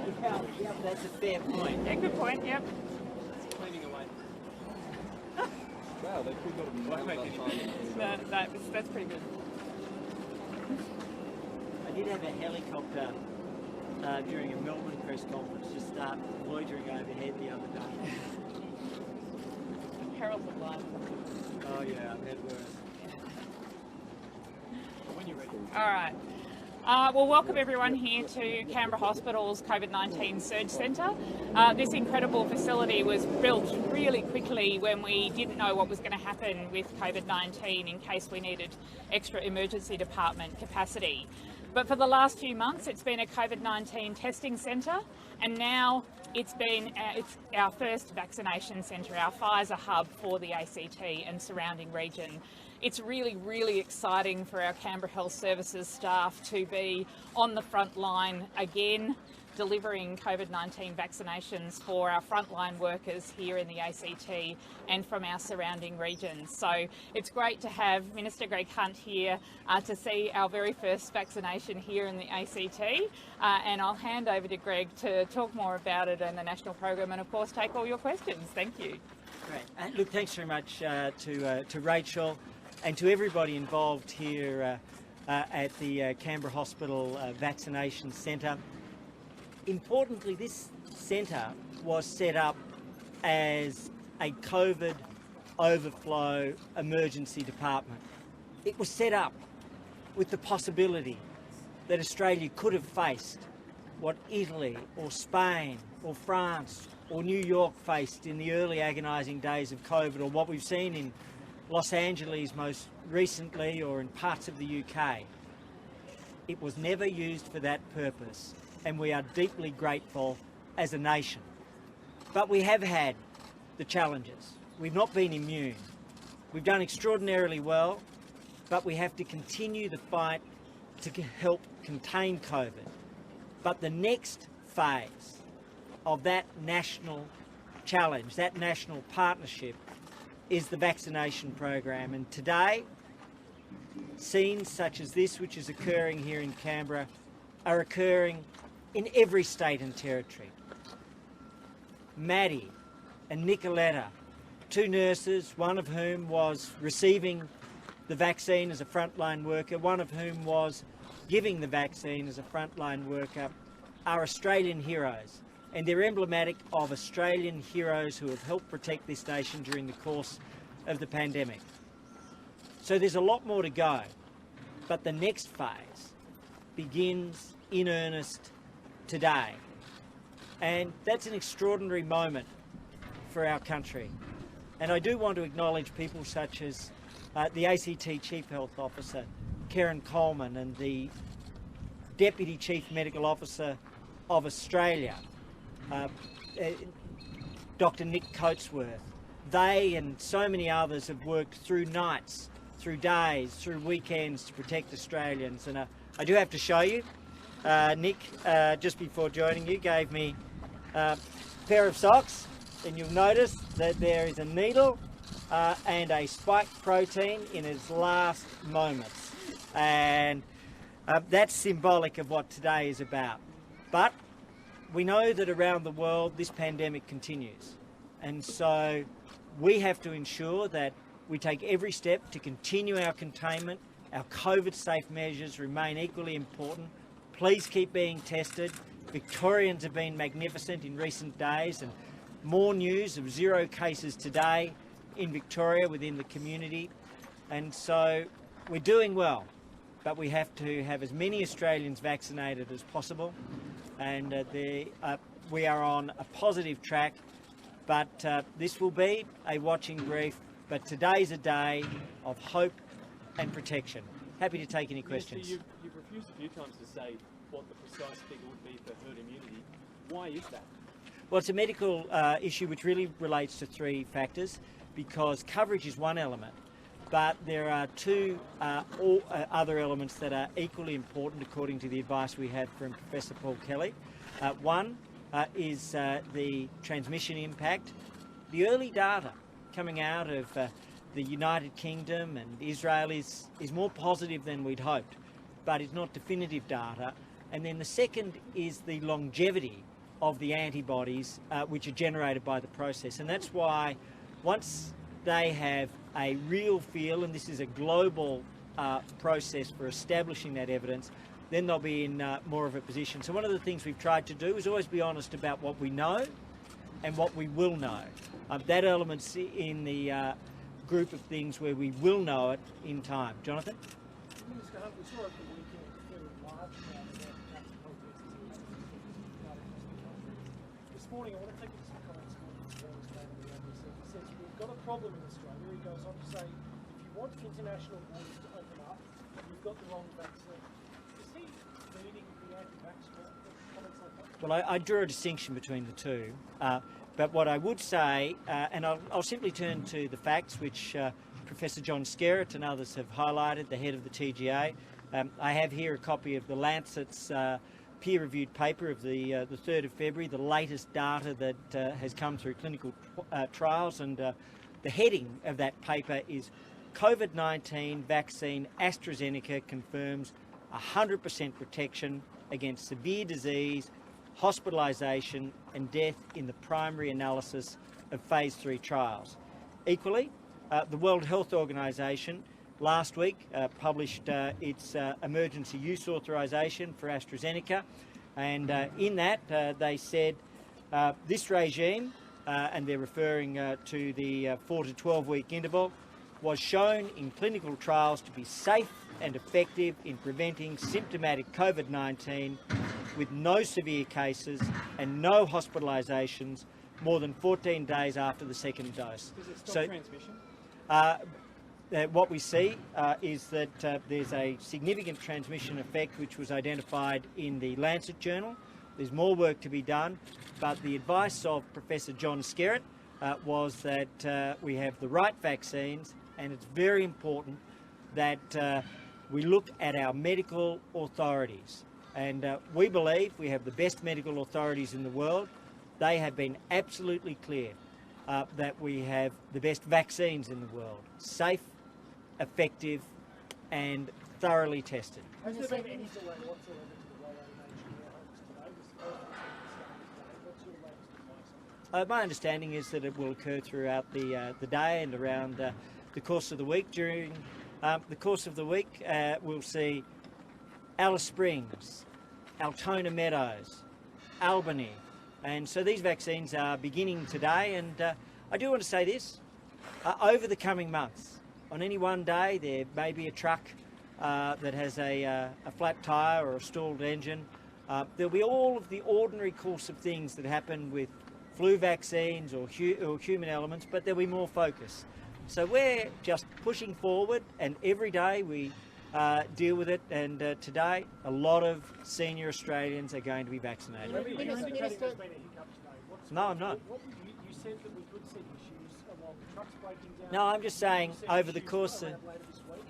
Yeah, that's a fair point. Yeah, good point, yep. Cleaning away. Wow, they could got No, that's pretty good. I did have a helicopter during a Melbourne press conference just start loitering overhead the other day. Perils of life. Oh yeah, I've had worse. When you're ready. All right. Well, welcome everyone here to Canberra Hospital's COVID-19 Surge Centre. This incredible facility was built really quickly when we didn't know what was going to happen with COVID-19 in case we needed extra emergency department capacity. But for the last few months, it's been a COVID-19 testing centre, and now it's our first vaccination centre, our Pfizer hub for the ACT and surrounding region. It's really, really exciting for our Canberra Health Services staff to be on the front line again, delivering COVID-19 vaccinations for our frontline workers here in the ACT and from our surrounding regions. So it's great to have Minister Greg Hunt here to see our very first vaccination here in the ACT. And I'll hand over to Greg to talk more about it and the national program, and of course take all your questions. Thank you. Great. Look, thanks very much to Rachel and to everybody involved here at the Canberra Hospital Vaccination Centre. Importantly, this centre was set up as a COVID overflow emergency department. It was set up with the possibility that Australia could have faced what Italy or Spain or France or New York faced in the early agonising days of COVID, or what we've seen in Los Angeles most recently, or in parts of the UK. It was never used for that purpose, and we are deeply grateful as a nation. But we have had the challenges. We've not been immune. We've done extraordinarily well, but we have to continue the fight to help contain COVID. But the next phase of that national challenge, that national partnership, is the vaccination program. And today, scenes such as this, which is occurring here in Canberra, are occurring in every state and territory. Maddie and Nicoletta, two nurses, one of whom was receiving the vaccine as a frontline worker, one of whom was giving the vaccine as a frontline worker, are Australian heroes. And they're emblematic of Australian heroes who have helped protect this nation during the course of the pandemic. So there's a lot more to go, but the next phase begins in earnest today. And that's an extraordinary moment for our country. And I do want to acknowledge people such as the ACT Chief Health Officer, Karen Coleman, and the Deputy Chief Medical Officer of Australia, Dr. Nick Coatsworth. They and so many others have worked through nights, through days, through weekends to protect Australians. And I do have to show you, Nick, just before joining you, gave me a pair of socks, and you'll notice that there is a needle and a spike protein in its last moments. And that's symbolic of what today is about. But we know that around the world this pandemic continues, and so we have to ensure that we take every step to continue our containment. Our COVID-safe measures remain equally important. Please keep being tested. Victorians have been magnificent in recent days, and more news of 0 cases today in Victoria within the community. And so we're doing well, but we have to have as many Australians vaccinated as possible. And we are on a positive track, but this will be a watching brief. But today's a day of hope and protection. Happy to take any questions. Minister, you've refused a few times to say what the precise figure would be for herd immunity. Why is that? Well, it's a medical issue which really relates to 3 factors, because coverage is one element, but there are 2 other elements that are equally important according to the advice we had from Professor Paul Kelly. One is the transmission impact. The early data coming out of the United Kingdom and Israel is more positive than we'd hoped, but it's not definitive data. And then the second is the longevity of the antibodies which are generated by the process. And that's why once they have a real feel, and this is a global process for establishing that evidence, then they'll be in more of a position. So one of the things we've tried to do is always be honest about what we know and what we will know. That element's in the group of things where we will know it in time. Jonathan? Minister Hunt, we saw at the weekend a fairly large amount of anti-vax protesters in this morning, I want to take you to some comments from the Australian ABC. He says, we've got a problem in Australia. He goes on to say, if you want international borders to open up, you've got the wrong vaccine. Is he leading the anti-vax comments like that? Well, I draw a distinction between the two. But what I would say, and I'll simply turn to the facts, which Professor John Skerritt and others have highlighted, the head of the TGA. I have here a copy of the Lancet's peer-reviewed paper of the 3rd of February, the latest data that has come through clinical trials, and the heading of that paper is COVID-19 vaccine AstraZeneca confirms 100% protection against severe disease, hospitalisation and death in the primary analysis of phase 3 trials. Equally, the World Health Organization last week published its emergency use authorisation for AstraZeneca, and in that they said this regime, and they're referring to the 4 to 12 week interval, was shown in clinical trials to be safe and effective in preventing symptomatic COVID-19 with no severe cases and no hospitalisations more than 14 days after the second dose. Does it stop transmission? What we see is that there's a significant transmission effect which was identified in the Lancet journal. There's more work to be done, but the advice of Professor John Skerritt was that we have the right vaccines, and it's very important that we look at our medical authorities. And we believe we have the best medical authorities in the world. They have been absolutely clear that we have the best vaccines in the world. Safe, effective and thoroughly tested. Has there been any delay whatsoever to the rollout of nationwide homes today? What's your latest advice on that? My understanding is that it will occur throughout the day and around the course of the week. During the course of the week, we'll see Alice Springs, Altona Meadows, Albany, and so these vaccines are beginning today. And I do want to say this, over the coming months, on any one day there may be a truck that has a flat tyre or a stalled engine. There'll be all of the ordinary course of things that happen with flu vaccines or human elements, but there'll be more focus. So we're just pushing forward, and every day we deal with it, and today a lot of senior Australians are going to be vaccinated. You're indicating there's been a hiccup today. No, I'm not. You said that we could see issues along the trucks breaking down. No, I'm just saying over the course of... Later this week.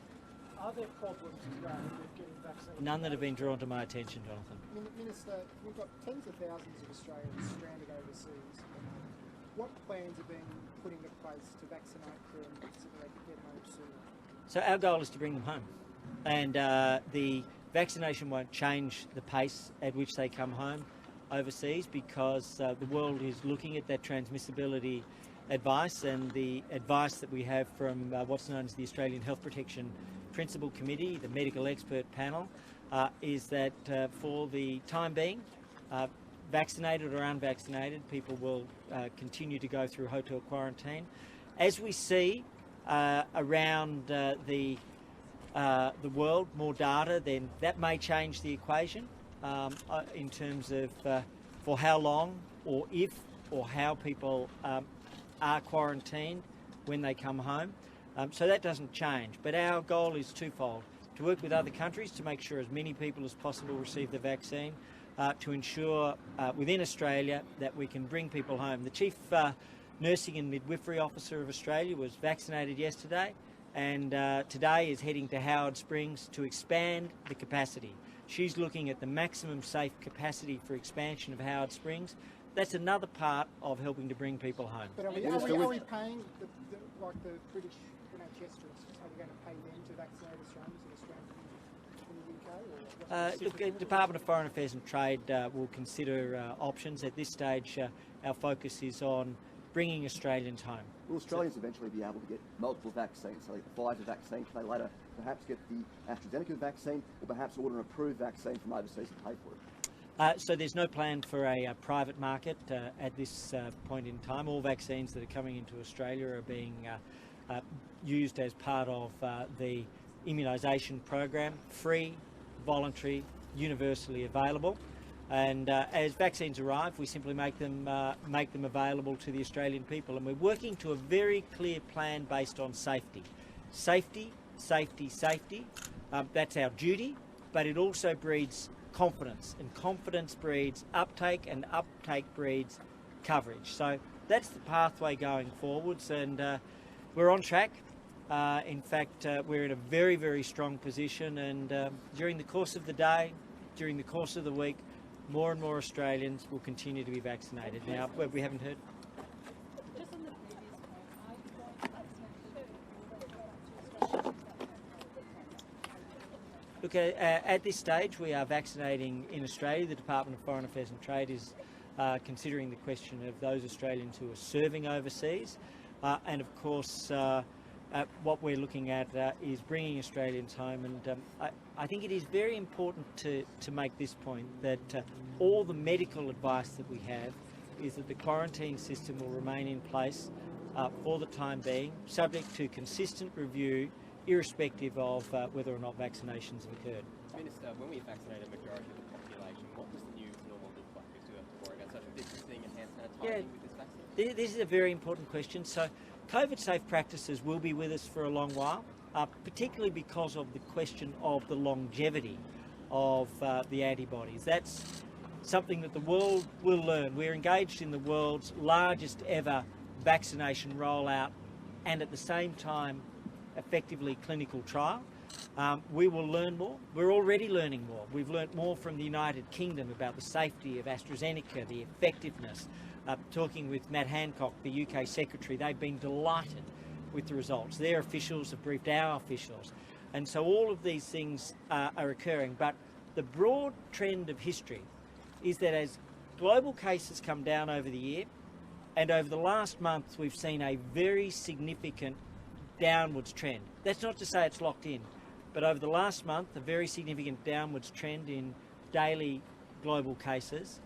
Are there problems today with getting vaccinated? None that have been drawn to my attention, Jonathan. Minister, we've got tens of thousands of Australians stranded overseas. What plans are being put into place to vaccinate them so that they can get home sooner? So our goal is to bring them home, and the vaccination won't change the pace at which they come home overseas, because the world is looking at that transmissibility advice, and the advice that we have from what's known as the Australian Health Protection Principal Committee, the medical expert panel, is that for the time being, vaccinated or unvaccinated, people will continue to go through hotel quarantine. As we see around the world more data, then that may change the equation in terms of for how long or if or how people are quarantined when they come home. So that doesn't change, but our goal is twofold: to work with other countries to make sure as many people as possible receive the vaccine, to ensure within Australia that we can bring people home. The Chief Nursing and Midwifery Officer of Australia was vaccinated yesterday, and today is heading to Howard Springs to expand the capacity. She's looking at the maximum safe capacity for expansion of Howard Springs. That's another part of helping to bring people home. But are we paying like the British NHS trusts? Are we going to pay them to vaccinate Australians that are stranded in the UK? Look, the Department of Foreign Affairs and Trade will consider options. At this stage, our focus is on bringing Australians home. Will Australians eventually be able to get multiple vaccines? So like the Pfizer vaccine, can they later perhaps get the AstraZeneca vaccine, or perhaps order an approved vaccine from overseas and pay for it? So there's no plan for a private market at this point in time. All vaccines that are coming into Australia are being used as part of the immunisation program, free, voluntary, universally available. And as vaccines arrive, we simply make them available to the Australian people. And we're working to a very clear plan based on safety. Safety, safety, safety. That's our duty, but it also breeds confidence, and confidence breeds uptake, and uptake breeds coverage. So that's the pathway going forwards, and we're on track. In fact, we're in a very, very strong position, and during the course of the day, during the course of the week, more and more Australians will continue to be vaccinated. Now, we haven't heard. Just on the previous point, are you going to vaccinate too? Look, at this stage, we are vaccinating in Australia. The Department of Foreign Affairs and Trade is considering the question of those Australians who are serving overseas, and of course, what we're looking at is bringing Australians home. And I think it is very important to make this point that all the medical advice that we have is that the quarantine system will remain in place for the time being, subject to consistent review, irrespective of whether or not vaccinations have occurred. Minister, when we vaccinate a majority of the population, what does the new normal look like? Because we have to worry about social distancing, enhanced sanitizing with this vaccine? This is a very important question. So COVID-safe practices will be with us for a long while, particularly because of the question of the longevity of the antibodies. That's something that the world will learn. We're engaged in the world's largest ever vaccination rollout, and at the same time effectively clinical trial. We will learn more. We're already learning more. We've learnt more from the United Kingdom about the safety of AstraZeneca, the effectiveness. Talking with Matt Hancock, the UK Secretary, they've been delighted with the results. Their officials have briefed our officials. And so all of these things are occurring. But the broad trend of history is that as global cases come down over the year, and over the last month we've seen a very significant downwards trend. That's not to say it's locked in, but over the last month, a very significant downwards trend in daily global cases.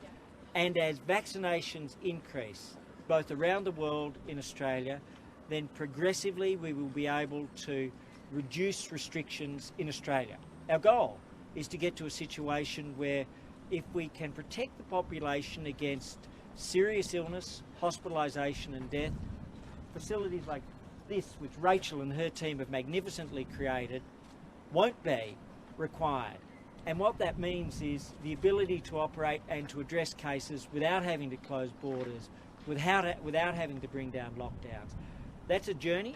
And as vaccinations increase, both around the world, in Australia, then progressively we will be able to reduce restrictions in Australia. Our goal is to get to a situation where if we can protect the population against serious illness, hospitalisation and death, facilities like this, which Rachel and her team have magnificently created, won't be required. And what that means is the ability to operate and to address cases without having to close borders, without having to bring down lockdowns. That's a journey,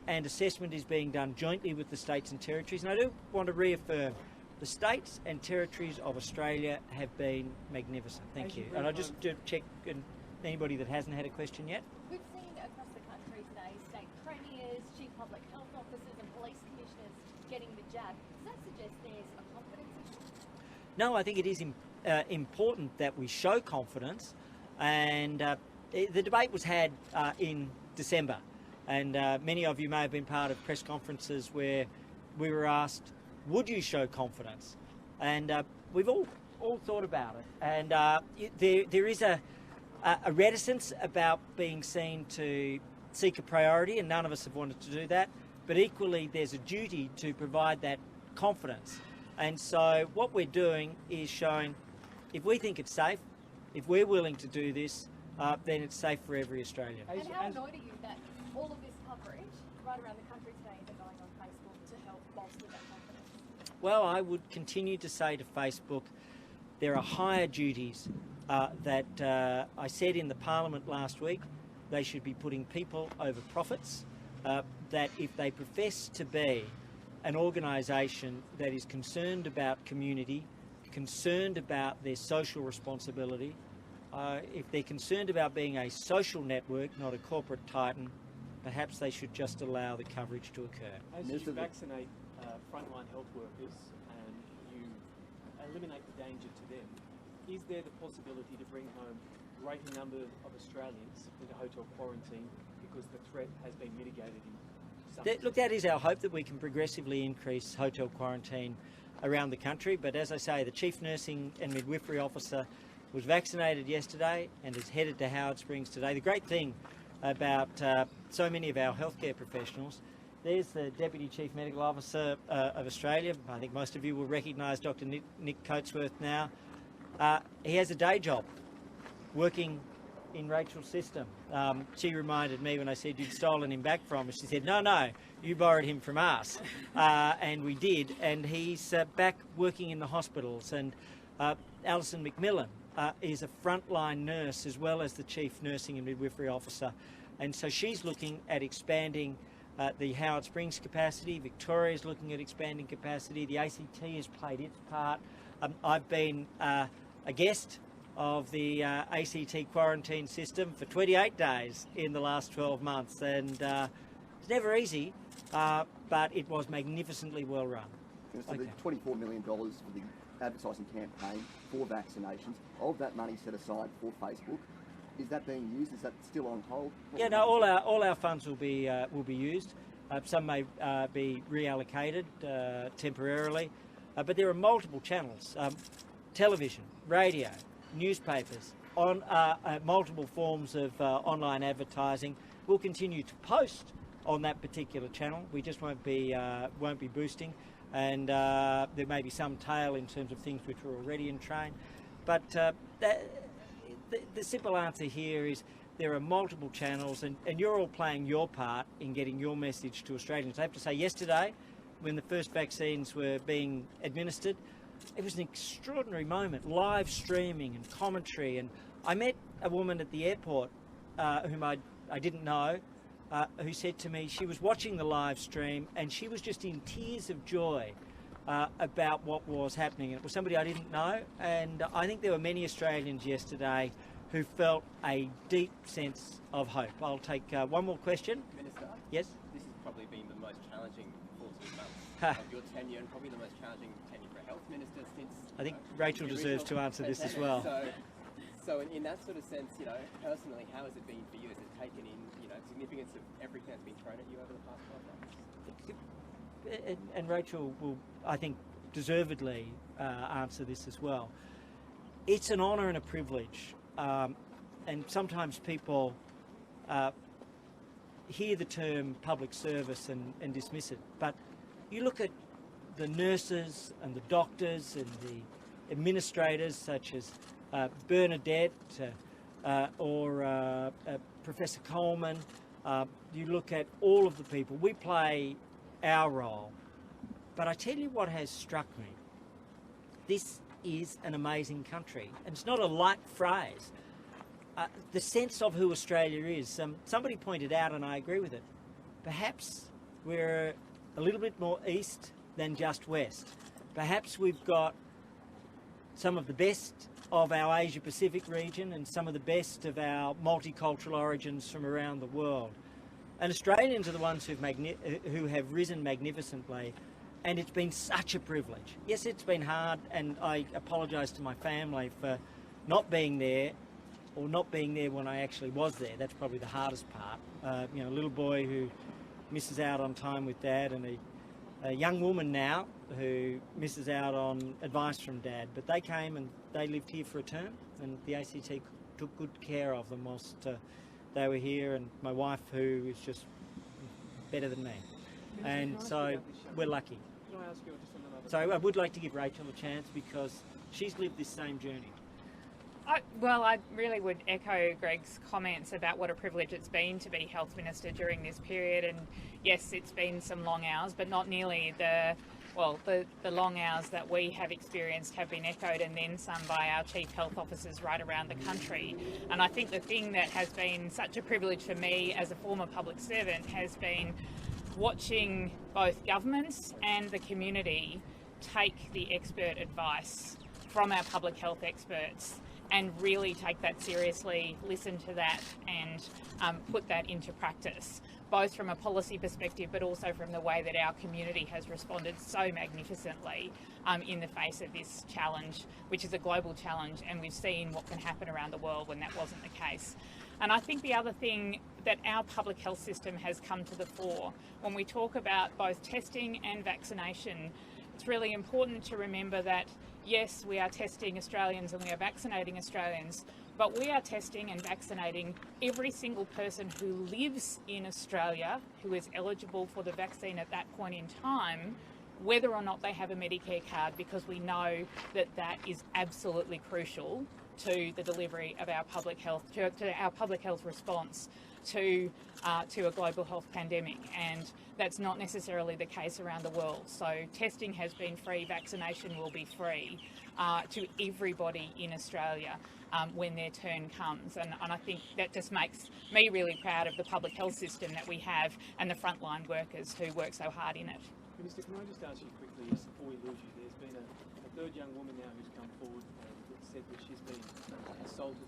and assessment is being done jointly with the states and territories. And I do want to reaffirm, the states and territories of Australia have been magnificent. Thank you. And I'll just check anybody that hasn't had a question yet. We've seen across the country today state premiers, chief public health officers and police commissioners getting the jab. Does that suggest there's a confidence issue? No, I think it is important that we show confidence, and the debate was had in December, and many of you may have been part of press conferences where we were asked, would you show confidence? And we've all thought about it, and there is a reticence about being seen to seek a priority, and none of us have wanted to do that, but equally there's a duty to provide that confidence. And so what we're doing is showing, if we think it's safe, if we're willing to do this, then it's safe for every Australian. And how annoyed are you that all of this coverage right around the country today is going on Facebook to help bolster that confidence? Well, I would continue to say to Facebook, there are higher duties that I said in the Parliament last week. They should be putting people over profits, that if they profess to be an organisation that is concerned about community, concerned about their social responsibility, if they're concerned about being a social network, not a corporate titan, perhaps they should just allow the coverage to occur. As you vaccinate frontline health workers and you eliminate the danger to them, is there the possibility to bring home greater number of Australians into hotel quarantine because the threat has been mitigated in some Look, that is our hope, that we can progressively increase hotel quarantine around the country. But as I say, the Chief Nursing and Midwifery Officer was vaccinated yesterday and is headed to Howard Springs today. The great thing about so many of our healthcare professionals, there's the Deputy Chief Medical Officer of Australia. I think most of you will recognise Dr. Nick Coatsworth now. He has a day job working in Rachel's system. She reminded me when I said you'd stolen him back from us. She said, no, you borrowed him from us. And we did. And he's back working in the hospitals. And Alison McMillan is a frontline nurse as well as the Chief Nursing and Midwifery Officer. And so she's looking at expanding the Howard Springs capacity. Victoria's looking at expanding capacity. The ACT has played its part. I've been a guest of the ACT quarantine system for 28 days in the last 12 months, and it's never easy, but it was magnificently well run. So the $24 million for the advertising campaign for vaccinations, of that money set aside for Facebook, is that being used? Is that still on hold? Yeah, no, all our funds will be used. Some may be reallocated temporarily, but there are multiple channels: television, radio, newspapers, on multiple forms of online advertising. We'll continue to post on that particular channel. We just won't be boosting, and there may be some tail in terms of things which are already in train. But the simple answer here is there are multiple channels, and you're all playing your part in getting your message to Australians. I have to say, yesterday, when the first vaccines were being administered, it was an extraordinary moment, live streaming and commentary. And I met a woman at the airport whom I didn't know, who said to me she was watching the live stream and she was just in tears of joy about what was happening. And it was somebody I didn't know, and I think there were many Australians yesterday who felt a deep sense of hope. I'll take one more question. Minister? Yes? This has probably been the most challenging 14 months of your tenure, and probably the most challenging tenure for a health minister since... I think Rachel deserves to answer this as well. So in that sort of sense, personally, how has it been for you? Has it taken in, significance of everything that's been thrown at you over the past 12 months? And Rachel will, I think, deservedly answer this as well. It's an honour and a privilege, and sometimes people hear the term public service and dismiss it, but you look at the nurses and the doctors and the administrators such as Bernadette or Professor Coleman, you look at all of the people. We play our role. But I tell you what has struck me. This is an amazing country. And it's not a light phrase. The sense of who Australia is. Somebody pointed out, and I agree with it, perhaps we're a little bit more east than just west. Perhaps we've got some of the best of our Asia-Pacific region and some of the best of our multicultural origins from around the world. And Australians are the ones who have risen magnificently, and it's been such a privilege. Yes, it's been hard, and I apologise to my family for not being there, or not being there when I actually was there. That's probably the hardest part. A little boy who misses out on time with Dad, and a young woman now who misses out on advice from Dad. But they came and they lived here for a term, and the ACT took good care of them whilst they were here, and my wife, who is just better than me. And so we're lucky. Can I ask you just on another... So I would like to give Rachel a chance because she's lived this same journey. I really would echo Greg's comments about what a privilege it's been to be Health Minister during this period. And yes, it's been some long hours, but not nearly the long hours that we have experienced have been echoed and then some by our Chief Health Officers right around the country. And I think the thing that has been such a privilege for me as a former public servant has been watching both governments and the community take the expert advice from our public health experts and really take that seriously, listen to that, and put that into practice, both from a policy perspective but also from the way that our community has responded so magnificently in the face of this challenge, which is a global challenge, and we've seen what can happen around the world when that wasn't the case. And I think the other thing that our public health system has come to the fore, when we talk about both testing and vaccination, it's really important to remember that yes, we are testing Australians and we are vaccinating Australians, but we are testing and vaccinating every single person who lives in Australia who is eligible for the vaccine at that point in time, whether or not they have a Medicare card, because we know that that is absolutely crucial to the delivery of our public health, to our public health response to a global health pandemic, and that's not necessarily the case around the world. So testing has been free, vaccination will be free to everybody in Australia when their turn comes, and I think that just makes me really proud of the public health system that we have and the frontline workers who work so hard in it. Minister, can I just ask you quickly, just before we lose you, there's been a third young woman now who's come forward that said that she's been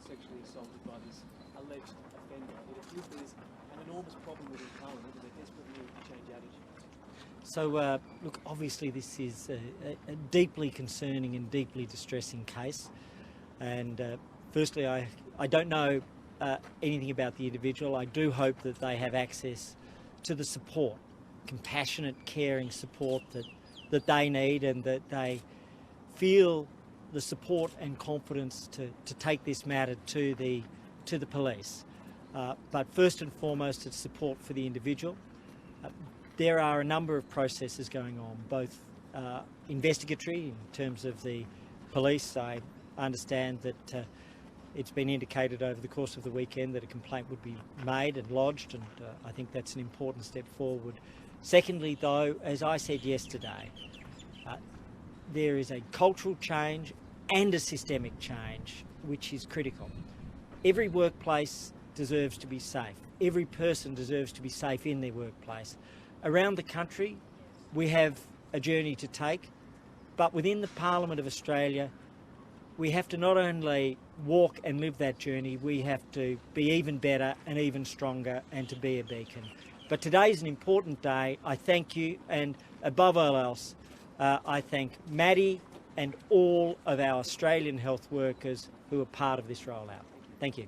sexually assaulted by this alleged offender. It appears there's an enormous problem within Parliament and a desperate need to change attitudes. So, look, obviously this is a deeply concerning and deeply distressing case. And firstly, I don't know anything about the individual. I do hope that they have access to the support, compassionate, caring support that they need, and that they feel the support and confidence to take this matter to the police. But first and foremost, it's support for the individual. There are a number of processes going on, both investigatory in terms of the police. I understand that it's been indicated over the course of the weekend that a complaint would be made and lodged, and I think that's an important step forward. Secondly, though, as I said yesterday, there is a cultural change and a systemic change which is critical. Every workplace deserves to be safe. Every person deserves to be safe in their workplace. Around the country, we have a journey to take, but within the Parliament of Australia, we have to not only walk and live that journey, we have to be even better and even stronger and to be a beacon. But today is an important day. I thank you, and above all else, I thank Maddie and all of our Australian health workers who are part of this rollout. Thank you.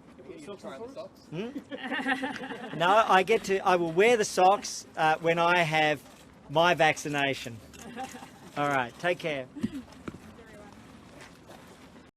No, I will wear the socks when I have my vaccination. All right, take care.